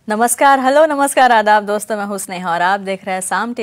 नमस्कार, हेलो, नमस्कार, आदाब दोस्तों, मैं हूं स्नेहा और आप देख रहे हैं साम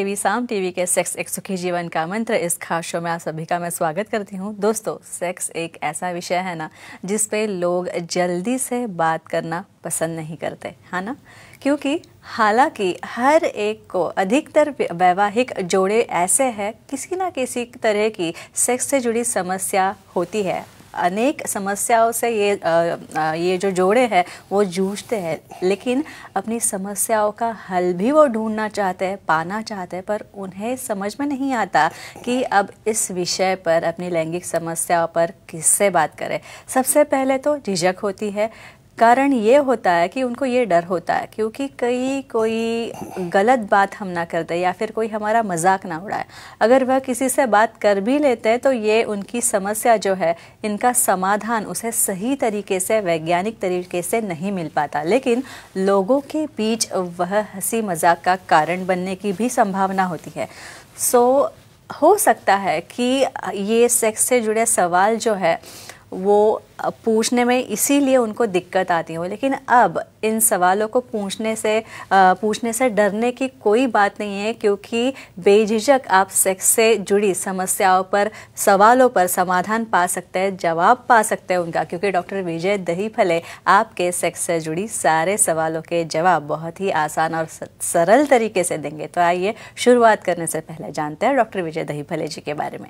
टीवी के सेक्स एक सुखी जीवन का मंत्र। इस खास शो में आप सभी का मैं स्वागत करती हूं। दोस्तों, सेक्स एक ऐसा विषय है ना जिस पे लोग जल्दी से बात करना पसंद नहीं करते, है ना, क्योंकि हालांकि हर एक को, अधिकतर वैवाहिक जोड़े ऐसे हैं, किसी ना किसी तरह की सेक्स से जुड़ी समस्या होती है। अनेक समस्याओं से ये जो जोड़े हैं वो जूझते हैं, लेकिन अपनी समस्याओं का हल भी वो ढूंढना चाहते हैं, पाना चाहते हैं, पर उन्हें समझ में नहीं आता कि अब इस विषय पर, अपनी लैंगिक समस्याओं पर किससे बात करें। सबसे पहले तो झिझक होती है। कारण ये होता है कि उनको ये डर होता है क्योंकि कोई गलत बात हम ना कर दे या फिर कोई हमारा मजाक ना उड़ाए। अगर वह किसी से बात कर भी लेते हैं तो ये उनकी समस्या जो है, इनका समाधान उसे सही तरीके से, वैज्ञानिक तरीके से नहीं मिल पाता, लेकिन लोगों के बीच वह हंसी मजाक का कारण बनने की भी संभावना होती है। हो सकता है कि ये सेक्स से जुड़े सवाल जो है वो पूछने में इसीलिए उनको दिक्कत आती हो, लेकिन अब इन सवालों को पूछने से डरने की कोई बात नहीं है, क्योंकि बेझिझक आप सेक्स से जुड़ी समस्याओं पर, सवालों पर समाधान पा सकते हैं, जवाब पा सकते हैं उनका, क्योंकि डॉक्टर विजय दहीफले आपके सेक्स से जुड़ी सारे सवालों के जवाब बहुत ही आसान और सरल तरीके से देंगे। तो आइए शुरुआत करने से पहले जानते हैं डॉक्टर विजय दहीफले जी के बारे में।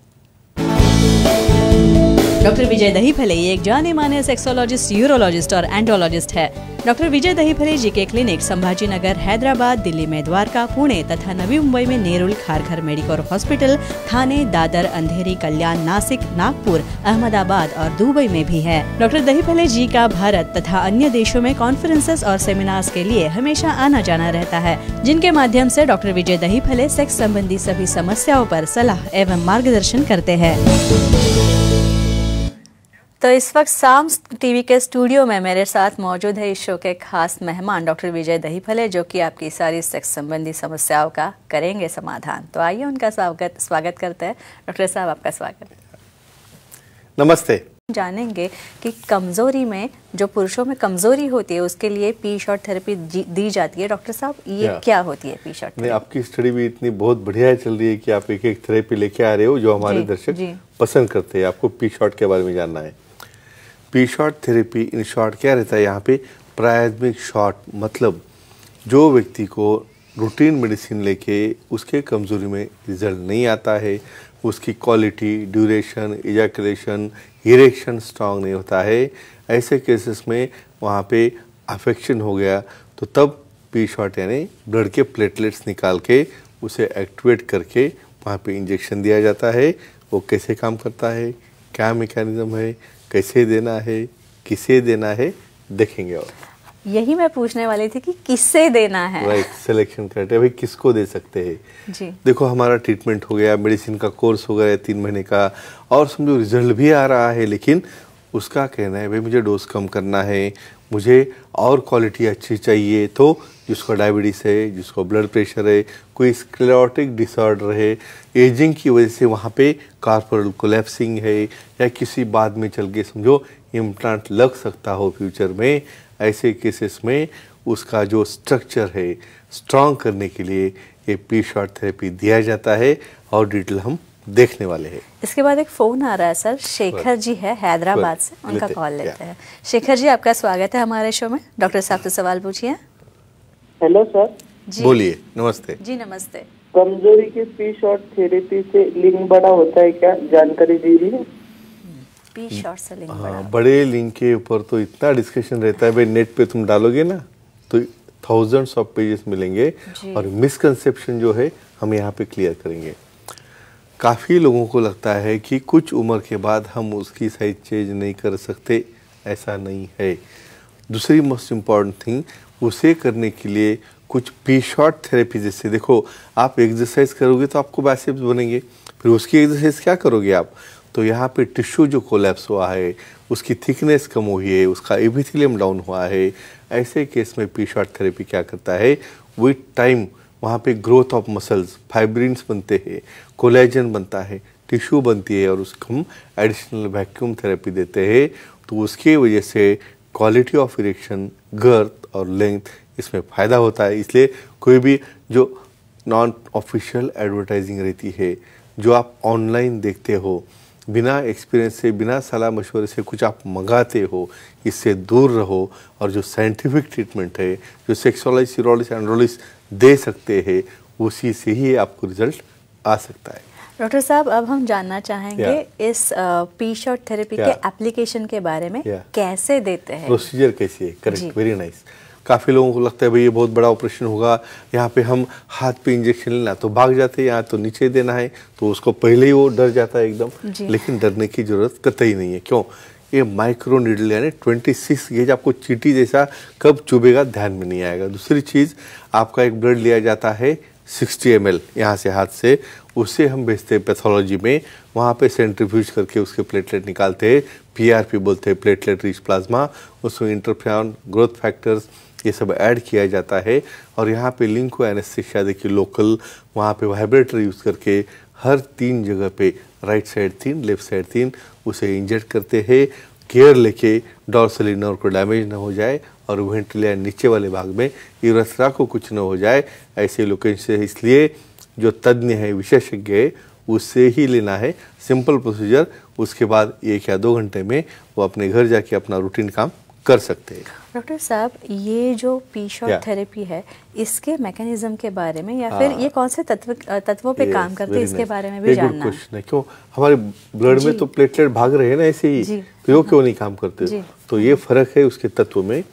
डॉक्टर विजय दहीफले एक जाने माने सेक्सोलॉजिस्ट, यूरोलॉजिस्ट और एंडोलॉजिस्ट है। डॉक्टर विजय दहीफले जी के क्लिनिक संभाजीनगर, हैदराबाद, दिल्ली में द्वारका, पुणे तथा नवी मुंबई में नेरुल, खारघर मेडिकोर हॉस्पिटल, थाने, दादर, अंधेरी, कल्याण, नासिक, नागपुर, अहमदाबाद और दुबई में भी है। डॉक्टर दहीफले जी का भारत तथा अन्य देशों में कॉन्फ्रेंसेस और सेमिनार्स के लिए हमेशा आना जाना रहता है, जिनके माध्यम से डॉक्टर विजय दहीफले सेक्स संबंधी सभी समस्याओं पर सलाह एवं मार्गदर्शन करते हैं। तो इस वक्त साम टीवी के स्टूडियो में मेरे साथ मौजूद है इस शो के खास मेहमान डॉक्टर विजय दहीफले, जो कि आपकी सारी सेक्स संबंधी समस्याओं का करेंगे समाधान। तो आइए उनका स्वागत करते हैं। डॉक्टर साहब, आपका स्वागत। नमस्ते। जानेंगे कि कमजोरी में, जो पुरुषों में कमजोरी होती है, उसके लिए पी शॉट थेरेपी दी जाती है। डॉक्टर साहब, ये क्या होती है पी शॉट? आपकी स्टडी भी इतनी बहुत बढ़िया चल रही है कि आप एक थेरेपी लेके आ रहे हो जो हमारे दर्शक पसंद करते हैं। आपको पी शॉट के बारे में जानना है। P shot therapy in short क्या रहता है? यहाँ पे प्राथमिक शॉट, मतलब जो व्यक्ति को रूटीन मेडिसिन लेके उसके कमजोरी में रिजल्ट नहीं आता है, उसकी quality, duration, ejaculation, erection strong नहीं होता है, ऐसे केसेस में वहाँ पे अफेक्शन हो गया, तो तब पी शॉट यानी ब्लड के प्लेटलेट्स निकाल के उसे एक्टिवेट करके वहाँ पे इंजेक्शन दिया जाता है। वो कैसे काम करता है, क्या मैकेनिज्म है, कैसे देना है, किसे देना है, देखेंगे। और यही मैं पूछने वाली थी कि किससे देना है। राइट, सिलेक्शन करते हैं भाई किसको दे सकते हैं जी। देखो, हमारा ट्रीटमेंट हो गया, मेडिसिन का कोर्स हो गया 3 महीने का, और समझो रिजल्ट भी आ रहा है, लेकिन उसका कहना है भाई मुझे डोज कम करना है, मुझे और क्वालिटी अच्छी चाहिए। तो जिसको डायबिटीज है, जिसको ब्लड प्रेशर है, कोई स्क्लेरोटिक डिसऑर्डर है, एजिंग की वजह से वहाँ पे कार्पोरल कोलैप्सिंग है, या किसी बाद में चल के समझो इम्प्लांट लग सकता हो फ्यूचर में, ऐसे केसेस में उसका जो स्ट्रक्चर है स्ट्रॉन्ग करने के लिए ये पी शॉट थेरेपी दिया जाता है, और डिटेल हम देखने वाले हैं। इसके बाद एक फोन आ रहा है सर, शेखर जी है हैदराबाद से, उनका कॉल लेते हैं। शेखर जी, आपका स्वागत है हमारे शो में। डॉक्टर साहब से सवाल पूछिए। हेलो सर जी, बोलिए। नमस्ते जी, नमस्ते। कमजोरी की पी शॉट थेरेपी से लिंग बड़ा होता है क्या, जानकारी दीजिए। पी शॉट से लिंग बड़ा? बड़े लिंग के ऊपर तो इतना डिस्कशन रहता है भाई, नेट पे तुम डालोगे ना तो थाउजेंड्स ऑफ पेजेस मिलेंगे, और मिसकंसेप्शन जो है हम यहाँ पे क्लियर करेंगे। काफ़ी लोगों को लगता है कि कुछ उम्र के बाद हम उसकी साइज चेंज नहीं कर सकते, ऐसा नहीं है। दूसरी मोस्ट इम्पॉर्टेंट थिंग, उसे करने के लिए कुछ पी शॉट थेरेपी, जैसे देखो आप एक्सरसाइज करोगे तो आपको बाइसेप्स बनेंगे, फिर उसकी एक्सरसाइज क्या करोगे आप, तो यहाँ पे टिश्यू जो कोलैप्स हुआ है, उसकी थिकनेस कम हुई है, उसका एपिथेलियम डाउन हुआ है, ऐसे केस में पी शॉट थेरेपी क्या करता है, विथ टाइम वहाँ पे ग्रोथ ऑफ मसल्स, फाइब्रिन्स बनते हैं, कोलेजन बनता है, टिश्यू बनती है, और उसको हम एडिशनल वैक्यूम थेरेपी देते हैं। तो उसकी वजह से क्वालिटी ऑफ इरेक्शन, गर्थ और लेंथ इसमें फ़ायदा होता है। इसलिए कोई भी जो नॉन ऑफिशियल एडवर्टाइजिंग रहती है, जो आप ऑनलाइन देखते हो, बिना एक्सपीरियंस से, बिना सलाह मशवरे से कुछ आप मंगाते हो, इससे दूर रहो। और जो साइंटिफिक ट्रीटमेंट है, जो सेक्सोलॉजिस्ट, यूरोलॉजिस्ट, एंड्रोलॉजिस्ट दे सकते हैं, उसी से ही आपको रिजल्ट आ सकता है। डॉक्टर साहब, अब हम जानना चाहेंगे इस पी शॉट थेरेपी के एप्लीकेशन के बारे में। कैसे देते हैं, प्रोसीजर कैसी है? Correct, very nice. काफ़ी लोगों को लगता है भाई ये बहुत बड़ा ऑपरेशन होगा, यहाँ पे हम हाथ पे इंजेक्शन लेना तो भाग जाते हैं, यहाँ तो नीचे देना है, तो उसको पहले ही वो डर जाता है एकदम। लेकिन डरने की जरूरत कतई नहीं है। क्यों? ये माइक्रो नीडल यानी 26 गेज आपको चींटी जैसा कब चुभेगा ध्यान में नहीं आएगा। दूसरी चीज़, आपका एक ब्लड लिया जाता है 60 ml यहाँ से, हाथ से, उससे हम भेजते हैं पैथोलॉजी में, वहाँ पे सेंट्रीफ्यूज करके उसके प्लेटलेट निकालते हैं, PRP बोलते हैं, प्लेटलेट रिच प्लाज्मा। उसमें इंटरफेरॉन, ग्रोथ फैक्टर्स, ये सब ऐड किया जाता है। और यहाँ पे लिंको एनेस्थीसिया देखिए लोकल, वहाँ पे वाइब्रेटर यूज़ करके हर 3 जगह पे, राइट साइड 3, लेफ्ट साइड 3, उसे इंजेक्ट करते हैं, केयर लेके डॉर्सली नर्व को डैमेज ना हो जाए और वेंट्रिकुलर नीचे वाले भाग में यूरेथ्रा को कुछ न हो जाए, ऐसे लोकेशन से। इसलिए जो तज्ञ है, विशेषज्ञ है, उससे ही लेना है। सिंपल प्रोसीजर, उसके बाद 1 या 2 घंटे में वो अपने घर जाके अपना रूटीन काम कर सकते हैं। डॉक्टर साहब, ये जो पी शॉट थेरेपी है, इसके मैकेनिज्म के बारे में या फिर ये कौन से तत्वों पे काम करते हैं, इसके बारे में भी जानना है। क्यों हमारे ब्लड में तो प्लेटलेट भाग रहे हैं ना ऐसे ही, तो क्यों नहीं काम करते? तो ये फर्क है उसके तत्व में।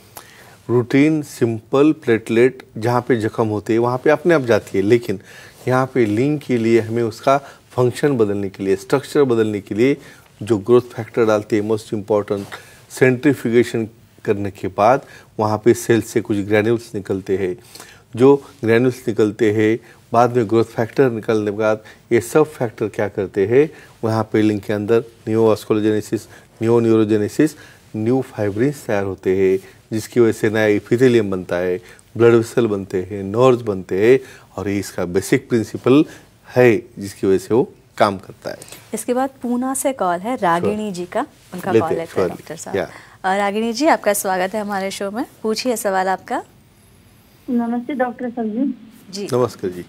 रूटीन सिंपल प्लेटलेट जहाँ पे जख्म होते हैं वहाँ पे अपने आप जाती है, लेकिन यहाँ पे लिंक के लिए हमें उसका फंक्शन बदलने के लिए, स्ट्रक्चर बदलने के लिए जो ग्रोथ फैक्टर डालते हैं, मोस्ट इम्पॉर्टेंट, सेंट्रीफ्यूगेशन करने के बाद वहाँ पे सेल से कुछ ग्रैन्यूल्स निकलते हैं। जो ग्रैन्यूल्स निकलते हैं बाद में ग्रोथ फैक्टर निकलने के बाद, ये सब फैक्टर क्या करते हैं, वहाँ पे लिंक के अंदर न्यूवास्कुलोजेनेसिस, न्यूरोजेनेसिस, न्यू फाइब्रिन्स तैयार होते हैं, जिसकी वजह से नया एपिथेलियम बनता है, ब्लड वेसल बनते हैं, नर्व्स बनते हैं। और ये इसका बेसिक प्रिंसिपल है जिसकी वजह से वो काम करता है। इसके बाद पूना से कॉल है रागिणी जी का, उनका कॉल लेते हैं डॉक्टर साहब। रागिणी जी, आपका स्वागत है हमारे शो में, पूछिए सवाल आपका। नमस्ते डॉक्टर साहब जी। नमस्कार जी।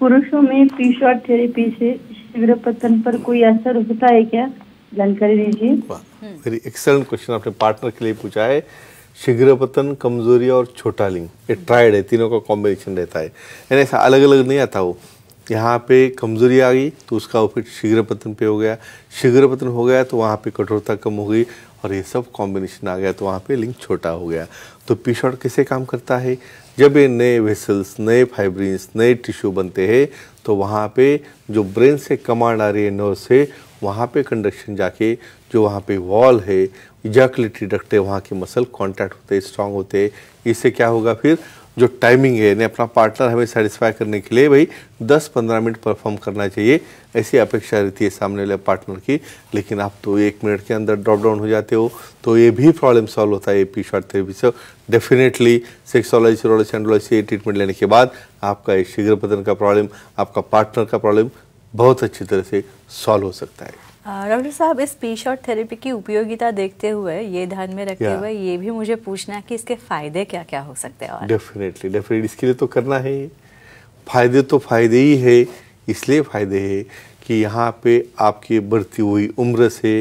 पुरुषों में पी शॉट थेरेपी से शीघ्र पतन पर कोई असर होता है क्या, जानकारी दीजिए। वेरी एक्सेलेंट क्वेश्चन आपने पार्टनर के लिए पूछा है। शीघ्र पतन, कमजोरी और छोटा लिंग, ये ट्राइड है, तीनों का कॉम्बिनेशन रहता है, यानी ऐसा अलग अलग नहीं आता। वो यहाँ पे कमजोरी आ गई तो उसका इफेक्ट शीघ्र पतन पे हो गया, शीघ्र पतन हो गया तो वहाँ पे कठोरता कम हो गई, और ये सब कॉम्बिनेशन आ गया तो वहाँ पे लिंग छोटा हो गया। तो पी शॉट कैसे काम करता है? जब ये नए वेसल्स, नए फाइब्रिन्स, नए टिश्यू बनते हैं तो वहाँ पे जो ब्रेन से कमांड आ रही है नर्व से, वहाँ पे कंडक्शन जाके जो वहाँ पे वॉल है, इजैकुलेटरी डक्ट है, वहाँ के मसल कॉन्टैक्ट होते हैं, स्ट्रांग होते हैं। इससे क्या होगा फिर, जो टाइमिंग है, यानी अपना पार्टनर हमें सेटिस्फाई करने के लिए भाई 10-15 मिनट परफॉर्म करना चाहिए, ऐसी अपेक्षा रहती है सामने वाले पार्टनर की। लेकिन आप तो 1 मिनट के अंदर ड्रॉप डाउन हो जाते हो, तो ये भी प्रॉब्लम सॉल्व होता है पी शॉट थेरेपी से। Definitely sexology, urology, andrology treatment लेने के बाद आपका ये शीघ्र पतन का प्रॉब्लम, आपका पार्टनर का प्रॉब्लम बहुत अच्छी तरह से सॉल्व हो सकता है। डॉक्टर साहब, इस पी शॉट थेरेपी की उपयोगिता देखते हुए, ये ध्यान में रखते हुए ये भी मुझे पूछना है कि इसके फायदे क्या क्या हो सकते हैं? डेफिनेटली इसके लिए तो करना है। फायदे तो फायदे ही है, इसलिए फायदे है कि यहाँ पे आपकी बढ़ती हुई उम्र से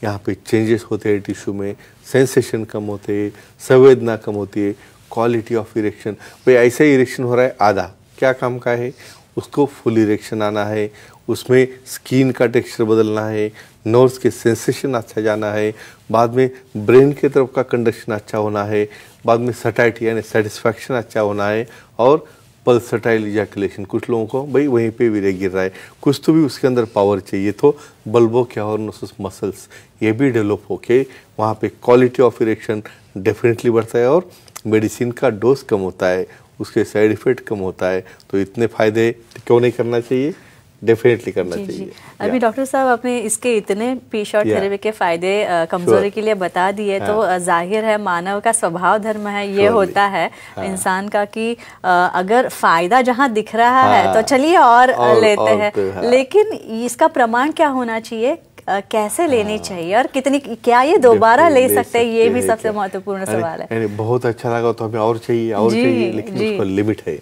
यहाँ पे चेंजेस होते हैं टिश्यू में, सेंसेशन कम होते हैं, संवेदना कम होती है, क्वालिटी ऑफ इरेक्शन, भाई ऐसा ही इरेक्शन हो रहा है आधा, क्या काम का है, उसको फुल इरेक्शन आना है, उसमें स्किन का टेक्सचर बदलना है, नर्व्स के सेंसेशन अच्छा जाना है, बाद में ब्रेन की तरफ का कंडक्शन अच्छा होना है, बाद में सटाइटी यानी सेटिस्फैक्शन अच्छा होना है, और पल्सटाइल इजैकुलेशन, कुछ लोगों को भाई वहीं पे वीर्य गिर रहा है, कुछ तो भी उसके अंदर पावर चाहिए, तो बल्बो कैवर्नोसस मसल्स ये भी डेवलप होके वहाँ पे क्वालिटी ऑफ इरेक्शन डेफिनेटली बढ़ता है, और मेडिसिन का डोज कम होता है, उसके साइड इफेक्ट कम होता है। तो इतने फायदे क्यों नहीं करना चाहिए, डेफिनेटली करना चाहिए। अभी डॉक्टर साहब आपने इसके इतने पी शॉट थेरेपी के फायदे कमजोरी के लिए बता दिए, तो जाहिर है मानव का स्वभाव धर्म है, ये होता है इंसान का कि अगर फायदा जहाँ दिख रहा है तो चलिए और लेते हैं, लेकिन इसका प्रमाण क्या होना चाहिए? कैसे लेनी चाहिए और कितनी, क्या ये दोबारा ले सकते हैं, ये भी सबसे महत्वपूर्ण सवाल है। बहुत अच्छा लगा तो हमें और चाहिए लेकिन उसको लिमिट है।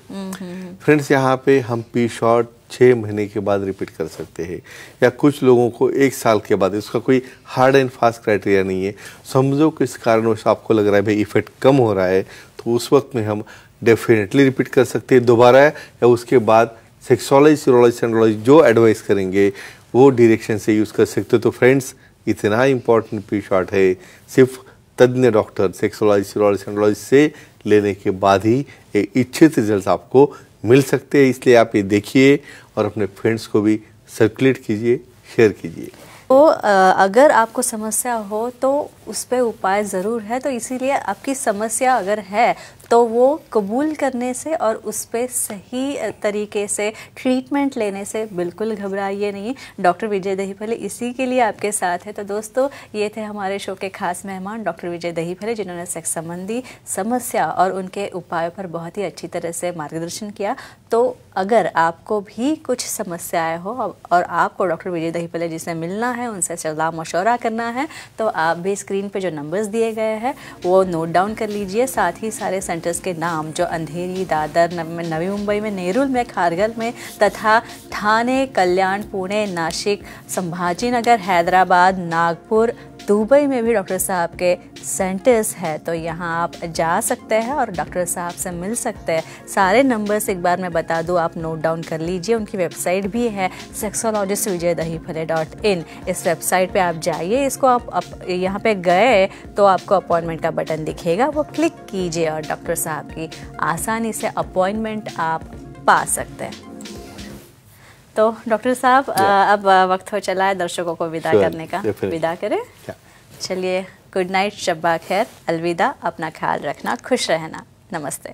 फ्रेंड्स, यहाँ पे हम पी शॉट 6 महीने के बाद रिपीट कर सकते हैं, या कुछ लोगों को 1 साल के बाद। इसका कोई हार्ड एंड फास्ट क्राइटेरिया नहीं है। समझो किस कारणवश आपको लग रहा है भाई इफेक्ट कम हो रहा है, तो उस वक्त में हम डेफिनेटली रिपीट कर सकते हैं दोबारा, या उसके बाद सेक्सोलॉजी, सीरोलॉजी, सेंड्रोलॉजी जो एडवाइस करेंगे वो डायरेक्शन से यूज़ कर सकते हो। तो फ्रेंड्स, इतना इम्पॉर्टेंट पी शॉट है, सिर्फ तज्ञ डॉक्टर सेक्सोलॉजी, सीरोलॉजी, सेंड्रोलॉजी से लेने के बाद ही एक इच्छित रिजल्ट आपको मिल सकते हैं। इसलिए आप ये देखिए और अपने फ्रेंड्स को भी सर्कुलेट कीजिए, शेयर कीजिए। तो अगर आपको समस्या हो तो उस पर उपाय ज़रूर है, तो इसीलिए आपकी समस्या अगर है तो वो कबूल करने से और उस पर सही तरीके से ट्रीटमेंट लेने से बिल्कुल घबराइए नहीं। डॉक्टर विजय दहीफले इसी के लिए आपके साथ है। तो दोस्तों, ये थे हमारे शो के खास मेहमान डॉक्टर विजय दहीफले, जिन्होंने सेक्स संबंधी समस्या और उनके उपायों पर बहुत ही अच्छी तरह से मार्गदर्शन किया। तो अगर आपको भी कुछ समस्याएं हो और आपको डॉक्टर विजय दहीफले जिससे मिलना है, उनसे सलाह मशवरा करना है, तो आप भी स्क्रीन पे जो नंबर्स दिए गए हैं वो नोट डाउन कर लीजिए। साथ ही सारे सेंटर्स के नाम जो अंधेरी, दादर, नवी मुंबई में, नेरुल में, खारघर में तथा ठाणे, कल्याण, पुणे, नासिक, संभाजीनगर, हैदराबाद, नागपुर, दुबई में भी डॉक्टर साहब के सेंटर्स है। तो यहाँ आप जा सकते हैं और डॉक्टर साहब से मिल सकते हैं। सारे नंबर्स एक बार मैं बता दूँ, आप नोट डाउन कर लीजिए। उनकी वेबसाइट भी है sexologistvijaydahifale.in। इस वेबसाइट पे आप जाइए, इसको आप यहाँ पे गए तो आपको अपॉइंटमेंट का बटन दिखेगा, वो क्लिक कीजिए और डॉक्टर साहब की आसानी से अपॉइंटमेंट आप पा सकते हैं। तो डॉक्टर साहब, अब वक्त हो चला है दर्शकों को विदा करने का। विदा करें? चलिए, गुड नाइट, शब्बा खैर, अलविदा, अपना ख्याल रखना, खुश रहना, नमस्ते।